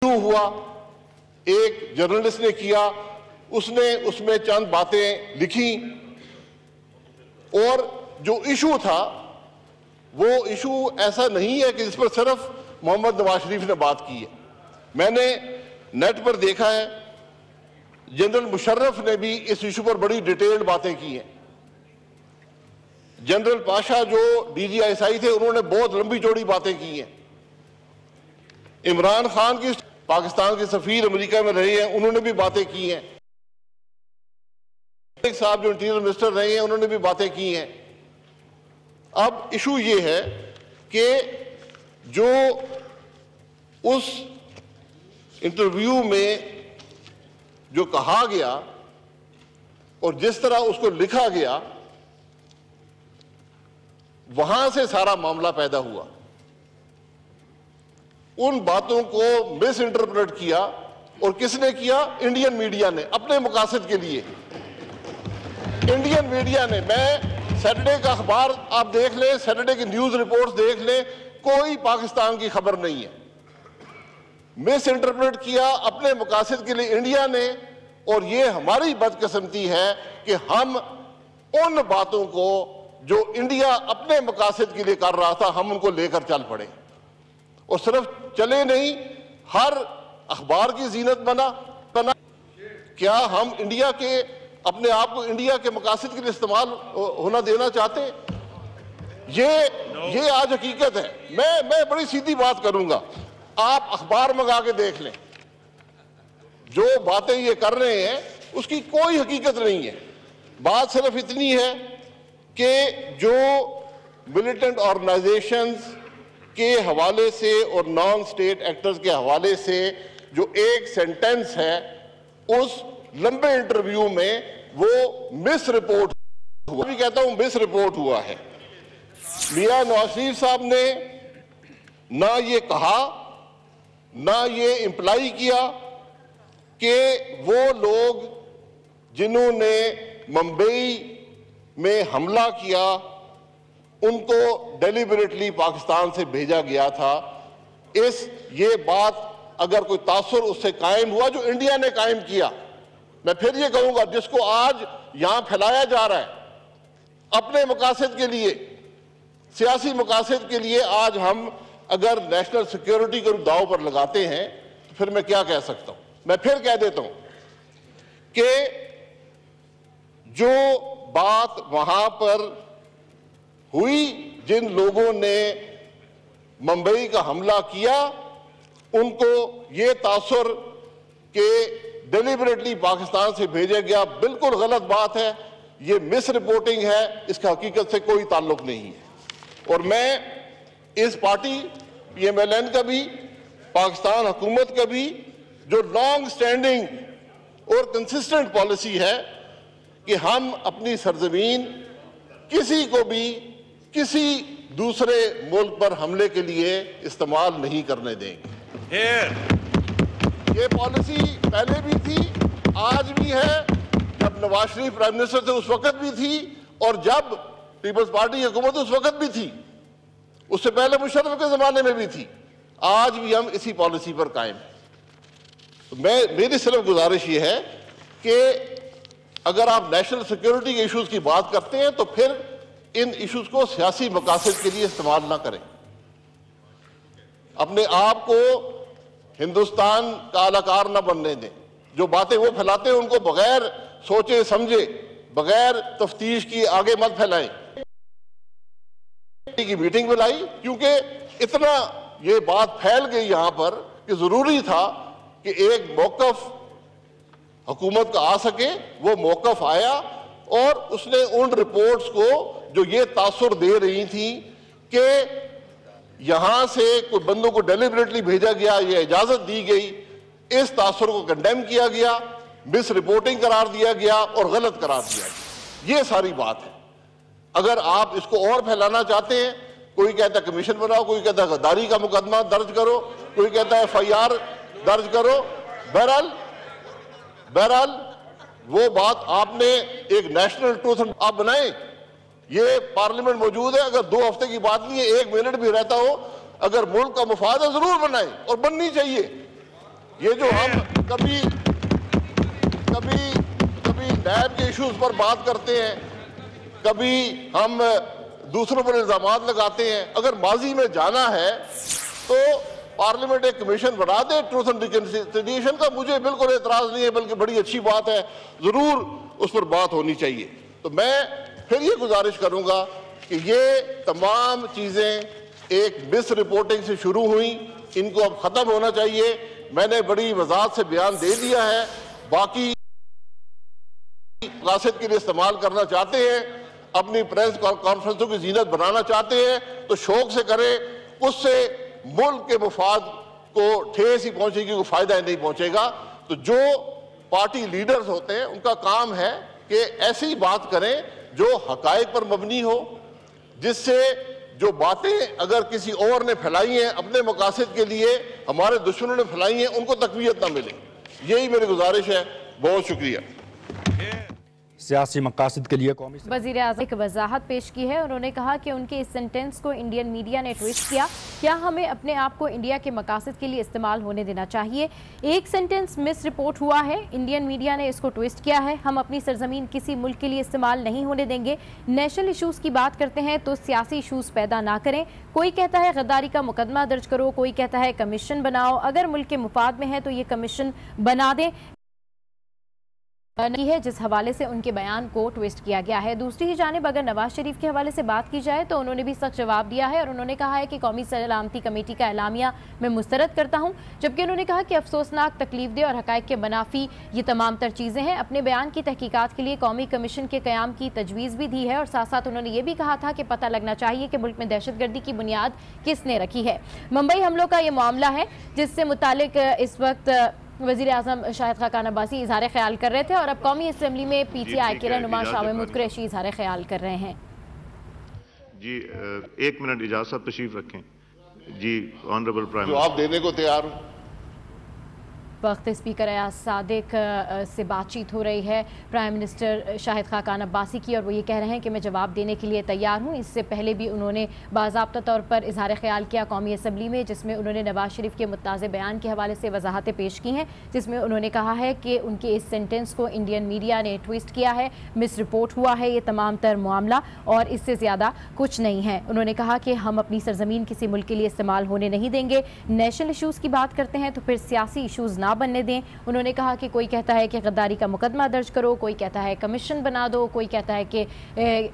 हुआ, एक जर्नलिस्ट ने किया, उसने उसमें चंद बातें लिखी और जो इशू था वो इशू ऐसा नहीं है कि जिस पर सिर्फ मोहम्मद नवाज शरीफ ने बात की है। मैंने नेट पर देखा है, जनरल मुशर्रफ ने भी इस इशू पर बड़ी डिटेल्ड बातें की हैं। जनरल पाशा जो DGISI थे उन्होंने बहुत लंबी चौड़ी बातें की हैं। इमरान खान की पाकिस्तान के सफीर अमेरिका में रहे हैं, उन्होंने भी बातें की हैं। एक साहब जो इंटीरियर मिनिस्टर रहे हैं उन्होंने भी बातें की हैं। अब इशू ये है कि जो उस इंटरव्यू में जो कहा गया और जिस तरह उसको लिखा गया, वहां से सारा मामला पैदा हुआ। उन बातों को मिस इंटरप्रेट किया और किसने किया? इंडियन मीडिया ने, अपने मकासद के लिए। इंडियन मीडिया ने, मैं सैटरडे का अखबार आप देख लें, सैटरडे की न्यूज रिपोर्ट्स देख लें, कोई पाकिस्तान की खबर नहीं है। मिस इंटरप्रेट किया अपने मकासद के लिए इंडिया ने, और ये हमारी बदकिस्मती है कि हम उन बातों को जो इंडिया अपने मकासद के लिए कर रहा था, हम उनको लेकर चल पड़े। और सिर्फ चले नहीं, हर अखबार की जीनत बना। क्या हम इंडिया के, अपने आप को इंडिया के मकासद के लिए इस्तेमाल होना देना चाहते हैं? ये आज हकीकत है। मैं बड़ी सीधी बात करूंगा, आप अखबार मंगा के देख लें, जो बातें ये कर रहे हैं उसकी कोई हकीकत नहीं है। बात सिर्फ इतनी है कि जो मिलिटेंट ऑर्गेनाइजेशंस के हवाले से और नॉन स्टेट एक्टर्स के हवाले से जो एक सेंटेंस है उस लंबे इंटरव्यू में, वो मिस रिपोर्ट हुआ। भी कहता हूं मिस रिपोर्ट हुआ है। मियां नवाज शरीफ साहब ने ना ये कहा, ना ये इंप्लाई किया कि वो लोग जिन्होंने मुंबई में हमला किया उनको डेलिबरेटली पाकिस्तान से भेजा गया था। ये बात अगर कोई तासुर उससे कायम हुआ जो इंडिया ने कायम किया, मैं फिर ये कहूंगा, जिसको आज यहां फैलाया जा रहा है अपने मकासद के लिए, सियासी मकासद के लिए, आज हम अगर नेशनल सिक्योरिटी को दांव पर लगाते हैं तो फिर मैं क्या कह सकता हूं? मैं फिर कह देता हूं कि जो बात वहां पर हुई, जिन लोगों ने मुंबई का हमला किया, उनको ये तासुर के डेलिबरेटली पाकिस्तान से भेजा गया, बिल्कुल गलत बात है। ये मिस रिपोर्टिंग है, इसका हकीकत से कोई ताल्लुक नहीं है। और मैं इस पार्टी PMLN का भी, पाकिस्तान हुकूमत का भी, जो लॉन्ग स्टैंडिंग और कंसिस्टेंट पॉलिसी है कि हम अपनी सरजमीन किसी को भी किसी दूसरे मुल्क पर हमले के लिए इस्तेमाल नहीं करने देंगे। ये पॉलिसी पहले भी थी, आज भी है, जब नवाज शरीफ प्राइम मिनिस्टर थे उस वक्त भी थी, और जब पीपल्स पार्टी की हुकूमत उस वक्त भी थी, उससे पहले मुशर्रफ के जमाने में भी थी। आज भी हम इसी पॉलिसी पर कायम हैं। तो मेरी सिर्फ गुजारिश ये है कि अगर आप नेशनल सिक्योरिटी के इश्यूज की बात करते हैं तो फिर इन इश्यूज को सियासी मकासद के लिए इस्तेमाल ना करें। अपने आप को हिंदुस्तान का अलाकार ना बनने दें। जो बातें वो फैलाते हैं उनको बगैर सोचे समझे, बगैर तफ्तीश की आगे मत फैलाएं। की मीटिंग बुलाई क्योंकि इतना ये बात फैल गई यहां पर कि जरूरी था कि एक मौकफ हुकूमत का आ सके। वो मौकफ आया और उसने उन रिपोर्ट्स को जो ये तासुर दे रही थी कि यहां से कोई बंदों को डेलिबरेटली भेजा गया, ये इजाजत दी गई, इस तासुर को कंडेम किया गया, मिस रिपोर्टिंग करार दिया गया और गलत करार दिया गया। ये सारी बात है। अगर आप इसको और फैलाना चाहते हैं, कोई कहता है कमीशन बनाओ, कोई कहता है गद्दारी का मुकदमा दर्ज करो, कोई कहता है FIR दर्ज करो। बहरहाल वो बात आपने एक नेशनल ट्रूथ आप बनाए। ये पार्लियामेंट मौजूद है, अगर 2 हफ्ते की बात नहीं है, 1 मिनट भी रहता हो, अगर मुल्क का मुफाद है जरूर बनाए और बननी चाहिए। ये जो हम कभी नैब के इश्यूज पर बात करते हैं, कभी हम दूसरों पर इल्जामात लगाते हैं। अगर माजी में जाना है तो पार्लियामेंट एक कमीशन बना दे ट्रूथ एंड रिकंसिलिएशन का, मुझे बिल्कुल एतराज नहीं है, बल्कि बड़ी अच्छी बात है, जरूर उस पर बात होनी चाहिए। तो मैं फिर ये गुजारिश करूंगा कि ये तमाम चीजें एक मिस रिपोर्टिंग से शुरू हुई, इनको अब खत्म होना चाहिए। मैंने बड़ी वजाहत से बयान दे दिया है, बाकी मकासद के लिए इस्तेमाल करना चाहते हैं, अपनी प्रेस कॉन्फ्रेंसों की जीनत बनाना चाहते हैं तो शौक से करें, उससे मुल्क के मुफाद को ठेस ही पहुंचेगी, कोई फायदा नहीं पहुंचेगा। तो जो पार्टी लीडर्स होते हैं उनका काम है कि ऐसी बात करें जो हकायक पर मबनी हो, जिससे जो बातें अगर किसी और ने फैलाई हैं अपने मकासद के लिए, हमारे दुश्मनों ने फैलाई हैं, उनको तकवीत ना मिले। यही मेरी गुजारिश है। बहुत शुक्रिया। सियासी मकासद के लिए कौमी वज़ीर आज़म एक वजाहत पेश की है। उन्होंने कहा कि उनके इस सेंटेंस को इंडियन मीडिया ने ट्विस्ट किया। क्या हमें अपने आप को इंडिया के मकासद के लिए इस्तेमाल होने देना चाहिए? एक सेंटेंस मिस रिपोर्ट हुआ है, इंडियन मीडिया ने इसको ट्विस्ट किया है। हम अपनी सरजमीन किसी मुल्क के लिए इस्तेमाल नहीं होने देंगे। नेशनल इशूज़ की बात करते हैं तो सियासी इशूज़ पैदा ना करें। कोई कहता है गद्दारी का मुकदमा दर्ज करो, कोई कहता है कमीशन बनाओ। अगर मुल्क के मुफाद में है तो ये कमीशन बना दें नहीं है, जिस हवाले से उनके बयान को ट्विस्ट किया गया है। दूसरी ही जानिब अगर नवाज शरीफ के हवाले से बात की जाए तो उन्होंने भी सख्त जवाब दिया है और उन्होंने कहा है कि कौमी सलामती कमेटी का एलामिया मैं मुस्तरद करता हूं, जबकि उन्होंने कहा कि अफसोसनाक, तकलीफदेह और हकायक के मुनाफी ये तमाम तर चीज़ें हैं। अपने बयान की तहकीकात के लिए कौमी कमीशन के क़याम की तजवीज़ भी दी है और साथ साथ उन्होंने ये भी कहा था कि पता लगना चाहिए कि मुल्क में दहशतगर्दी की बुनियाद किसने रखी है। मुंबई हमलों का ये मामला है जिससे मुतालिक इस वक्त वज़ीर आज़म शाहिद खाकान अब्बासी इजहार ख्याल कर रहे थे और अब कौमी असम्बली में PTI के रहनुमा शाह महमूद कुरैशी इजहार ख्याल कर रहे हैं। जी 1 मिनट इजाज़त, तशरीफ रखें। जी ऑनरेबल प्राइम जवाब देने को तैयार हूँ। वक्त स्पीकर अयाज सादिक से बातचीत हो रही है प्राइम मिनिस्टर शाहिद खाकान अब्बासी की और वो ये कह रहे हैं कि मैं जवाब देने के लिए तैयार हूँ। इससे पहले भी उन्होंने बाज़ाब्ता तौर पर इजहार ख्याल किया कौमी असम्बली में, जिसमें उन्होंने नवाज शरीफ के मुत्ताज़े बयान के हवाले से वजाहतें पेश की हैं, जिसमें उन्होंने कहा है कि उनके इस सेंटेंस को इंडियन मीडिया ने ट्विस्ट किया है, मिस रिपोर्ट हुआ है ये तमाम तर मामला और इससे ज़्यादा कुछ नहीं है। उन्होंने कहा कि हम अपनी सरजमीन किसी मुल्क के लिए इस्तेमाल होने नहीं देंगे। नेशनल इशूज़ की बात करते हैं तो फिर सियासी इशूज़ ना बनने दें। उन्होंने कहा कि कोई कहता है कि गद्दारी का मुकदमा दर्ज करो, कोई कहता है कमीशन बना दो, कोई कहता है कि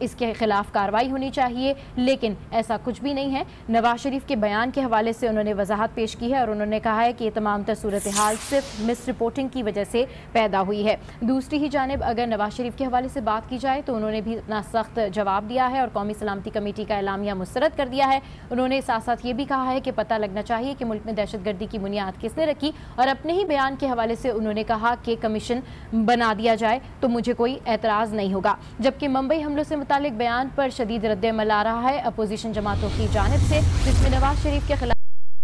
इसके खिलाफ कार्रवाई होनी चाहिए, लेकिन ऐसा कुछ भी नहीं है। नवाज शरीफ के बयान के हवाले से उन्होंने वजाहत पेश की है और उन्होंने कहा है कि ये तमाम तर सूरत हाल सिर्फ मिस रिपोर्टिंग की वजह से पैदा हुई है। दूसरी ही जानिब अगर नवाज शरीफ के हवाले से बात की जाए तो उन्होंने भी अपना सख्त जवाब दिया है और कौमी सलामती कमेटी का एलामिया मुस्तरद कर दिया है। उन्होंने साथ साथ ये भी कहा है कि पता लगना चाहिए कि मुल्क में दहशतगर्दी की बुनियाद किसने रखी और अपने ही बयान के हवाले से उन्होंने कहा कि कमीशन बना दिया जाए तो मुझे कोई एतराज़ नहीं होगा। जबकि मुंबई हमलों से मुतालिक बयान पर शदीद रद्द-ए-अमल आ रहा है अपोजिशन जमातों की जानिब से, जिसमें नवाज शरीफ के खिलाफ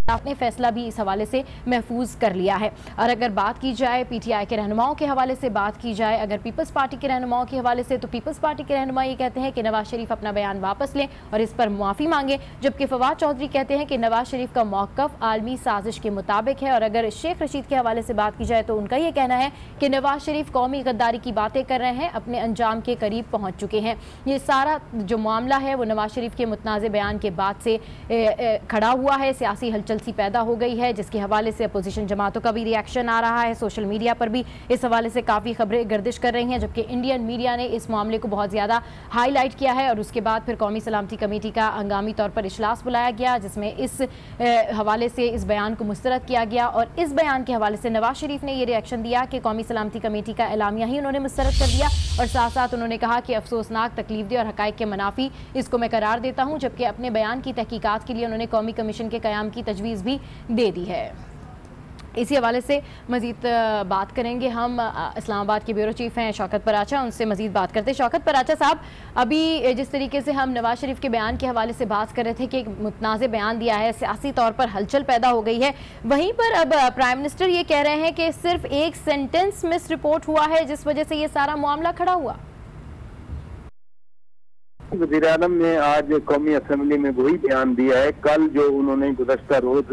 आपने फैसला भी इस हवाले से महफूज कर लिया है। और अगर बात की जाए PTI के रहनुमाओं के हवाले से बात की जाए, अगर पीपल्स पार्टी के रहनुमाओं के हवाले से, तो पीपल्स पार्टी के रहनुमा ये कहते हैं कि नवाज शरीफ अपना बयान वापस लें और इस पर मुआफ़ी मांगे, जबकि फवाद चौधरी कहते हैं कि नवाज शरीफ का मौक़िफ़ आलमी साजिश के मुताबिक है। और अगर शेख रशीद के हवाले से बात की जाए तो उनका ये कहना है कि नवाज शरीफ कौमी गद्दारी की बातें कर रहे हैं, अपने अंजाम के करीब पहुँच चुके हैं। ये सारा जो मामला है वो नवाज शरीफ के मुतनाज़े बयान के बाद से खड़ा हुआ है। सियासी हलचल सी पैदा हो गई है, जिसके हवाले से अपोजिशन जमातों का भी रिएक्शन आ रहा है। सोशल मीडिया पर भी इस हवाले से काफ़ी खबरें गर्दिश कर रही हैं, जबकि इंडियन मीडिया ने इस मामले को बहुत ज़्यादा हाईलाइट किया है। और उसके बाद फिर कौमी सलामती कमेटी का हंगामी तौर पर इजलास बुलाया गया, जिसमें इस हवाले से इस बयान को मुस्तरद किया गया। और इस बयान के हवाले से नवाज शरीफ ने यह रिएक्शन दिया कि कौमी सलामती कमेटी का एलामिया ही उन्होंने मुस्तरद कर दिया और साथ साथ उन्होंने कहा कि अफसोसनाक, तकलीफदेह और हकायक के मुनाफी इसको मैं करार देता हूँ। जबकि अपने बयान की तहकीकात के लिए उन्होंने कौमी कमीशन के क़याम की तजवीज़ भी दे दी है। इसी हवाले से मज़ीद बात करेंगे हम इस्लामाबाद के ब्यूरो चीफ हैं शौकत पराचा, उनसे मज़ीद बात करते हैं। शौकत पराचा साहब, अभी जिस तरीके से हम नवाज शरीफ के बयान के हवाले से बात कर रहे थे कि एक मुतनाज़े बयान दिया है, सियासी तौर पर हलचल पैदा हो गई है, वहीं पर अब प्राइम मिनिस्टर ये कह रहे हैं कि सिर्फ एक सेंटेंस मिस रिपोर्ट हुआ है जिस वजह से ये सारा मामला खड़ा हुआ। वज़ीर आज़म ने आज कौमी असम्बली में वही बयान दिया है। कल जो उन्होंने गुज़श्ता रोज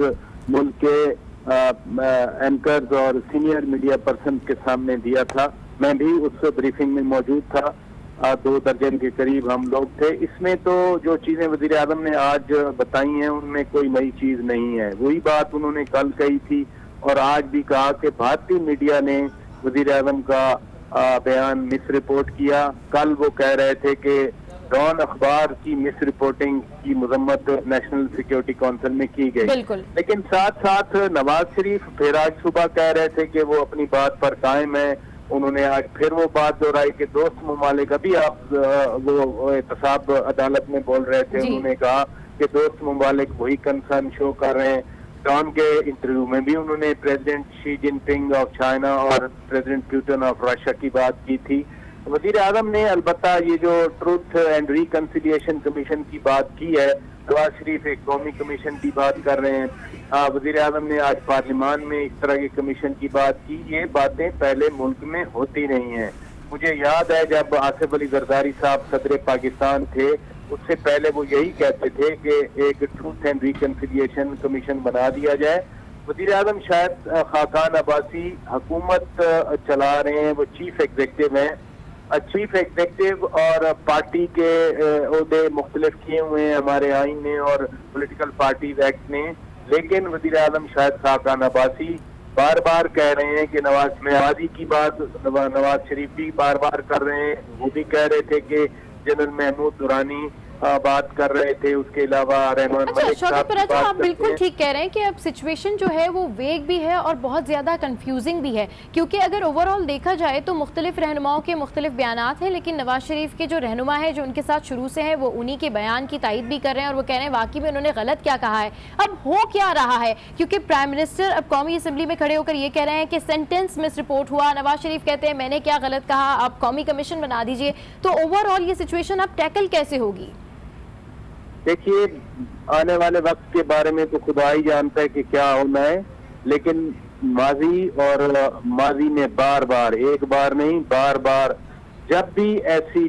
मुल्क के एंकर्स और सीनियर मीडिया पर्सन के सामने दिया था। मैं भी उस ब्रीफिंग में मौजूद था। 2 दर्जन के करीब हम लोग थे। इसमें तो जो चीजें वजीर आजम ने आज बताई हैं उनमें कोई नई चीज नहीं है। वही बात उन्होंने कल कही थी और आज भी कहा कि भारतीय मीडिया ने वजीर आजम का बयान मिस रिपोर्ट किया। कल वो कह रहे थे कि डॉन अखबार की मिस रिपोर्टिंग की मजम्मत नेशनल सिक्योरिटी काउंसिल में की गई, लेकिन साथ साथ नवाज शरीफ फिर आज सुबह कह रहे थे कि वो अपनी बात पर कायम है। उन्होंने आज फिर वो बात दोहराई कि दोस्त ममालिक, अभी आप वो एहतसाब अदालत में बोल रहे थे, उन्होंने कहा कि दोस्त ममालिक वही कंसर्न शो कर रहे हैं। डॉन के इंटरव्यू में भी उन्होंने president Xi Jinping of China और प्रेसिडेंट पुतिन ऑफ रशिया की बात की थी। वजीर आजम ने अलबत्ता ये जो ट्रुथ एंड रिकंसिलिएशन कमीशन की बात की है, नवाज शरीफ एक कौमी कमीशन की बात कर रहे हैं। वजीर आजम ने आज पार्लियामान में इस तरह के कमीशन की बात की। ये बातें पहले मुल्क में होती नहीं हैं। मुझे याद है जब आसिफ अली जरदारी साहब सदर पाकिस्तान थे, उससे पहले वो यही कहते थे कि एक ट्रूथ एंड रिकंसिलिएशन कमीशन बना दिया जाए। वजीर आजम शायद खाकान अब्बासी हुकूमत चला रहे हैं, वो चीफ एग्जीक्यूटिव हैं। चीफ एग्जीक्यूटिव और पार्टी के ओहदे मुख्तलिफ किए हुए हैं हमारे आइन ने और पॉलिटिकल पार्टीज एक्ट ने, लेकिन वजीर आजम शायद खाकान अब्बासी बार बार कह रहे हैं कि नवाजी की बात नवाज शरीफ भी बार बार कर रहे हैं। वो भी कह रहे थे कि जनरल महमूद दुरानी बात कर रहे थे, उसके अलावा रहमान मलिक साहब की बात आप बिल्कुल ठीक कह रहे हैं कि अब सिचुएशन जो है वो वेग भी है और बहुत ज़्यादा कंफ्यूजिंग भी है, क्योंकि अगर ओवरऑल देखा जाए तो मुख्तलिफ रहनुमाओं के मुख्तलिफ बयानात हैं, लेकिन नवाज शरीफ के जो रहनुमा है जो उनके साथ शुरू से हैं वो उन्हीं के बयान की तायद भी कर रहे हैं और वो कह रहे हैं वाकई में उन्होंने गलत क्या कहा है। अब हो क्या रहा है, क्योंकि प्राइम मिनिस्टर अब कौमी असम्बली में खड़े होकर ये कह रहे हैं कि सेंटेंस मिस रिपोर्ट हुआ, नवाज शरीफ कहते हैं मैंने क्या गलत कहा, आप कौमी कमीशन बना दीजिए। तो ओवरऑल ये सिचुएशन अब टैकल कैसे होगी? देखिए, आने वाले वक्त के बारे में तो खुदा ही जानता है कि क्या होना है, लेकिन माजी में बार बार, एक बार नहीं बार बार जब भी ऐसी